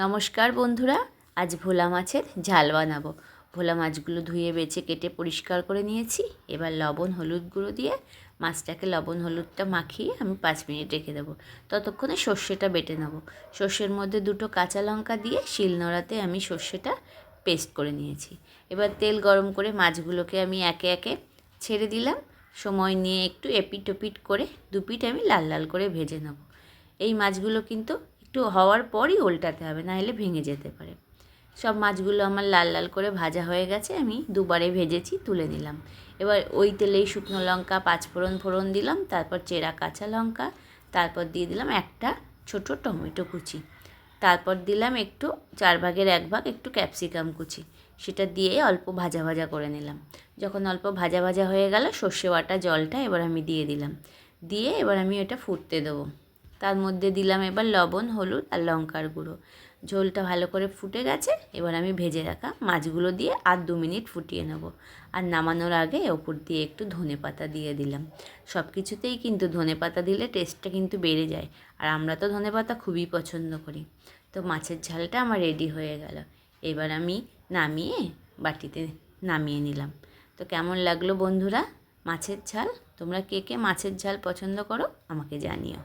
নমস্কার বন্ধুরা, আজ ভোলা মাছের ঝাল বানাবো। ভোলা মাছগুলো ধুয়ে বেছে কেটে পরিষ্কার করে নিয়েছি। এবার লবণ হলুদ গুঁড়ো দিয়ে মাছটাকে লবণ হলুদটা মাখিয়ে আমি 5 মিনিট রেখে দেবো। ততক্ষণে সর্ষেটা বেটে নেব। সর্ষের মধ্যে 2টো কাঁচা লঙ্কা দিয়ে শিলনোড়াতে আমি সর্ষেটা পেস্ট করে নিয়েছি। এবার তেল গরম করে মাছগুলোকে আমি একে একে ছেড়ে দিলাম। সময় নিয়ে একটু এপিট ওপিট করে 2 পিঠ আমি লাল লাল করে ভেজে নেব। এই মাছগুলো কিন্তু একটু হওয়ার পরই উল্টাতে হবে, নাহলে ভেঙে যেতে পারে। সব মাছগুলো আমার লাল লাল করে ভাজা হয়ে গেছে, আমি দুবারে ভেজেছি, তুলে নিলাম। এবার ওই তেলেই শুকনো লঙ্কা 5 ফোড়ন দিলাম, তারপর চেরা কাঁচা লঙ্কা, তারপর দিয়ে দিলাম একটা ছোট টমেটো কুচি, তারপর দিলাম একটু 4 ভাগের 1 ভাগ একটু ক্যাপসিকাম কুচি। সেটা দিয়ে অল্প ভাজা ভাজা করে নিলাম। যখন অল্প ভাজা ভাজা হয়ে গেল, সর্ষে বাটা জলটা এবার আমি দিয়ে দিলাম। দিয়ে এবার আমি এটা ফুটতে দেবো। তার মধ্যে দিলাম এবার লবণ হলুদ আর লঙ্কার গুঁড়ো। ঝোলটা ভালো করে ফুটে গেছে। এবার আমি ভেজে রাখা মাছগুলো দিয়ে আর 2 মিনিট ফুটিয়ে নেব। আর নামানোর আগে ওপর দিয়ে একটু ধনেপাতা দিয়ে দিলাম। সব কিছুতেই কিন্তু ধনেপাতা দিলে টেস্টটা কিন্তু বেড়ে যায়, আর আমরা তো ধনেপাতা খুবই পছন্দ করি। তো মাছের ঝালটা আমার রেডি হয়ে গেল। এবার আমি নামিয়ে বাটিতে নামিয়ে নিলাম। তো কেমন লাগলো বন্ধুরা মাছের ঝাল? তোমরা কে কে মাছের ঝাল পছন্দ করো আমাকে জানিও।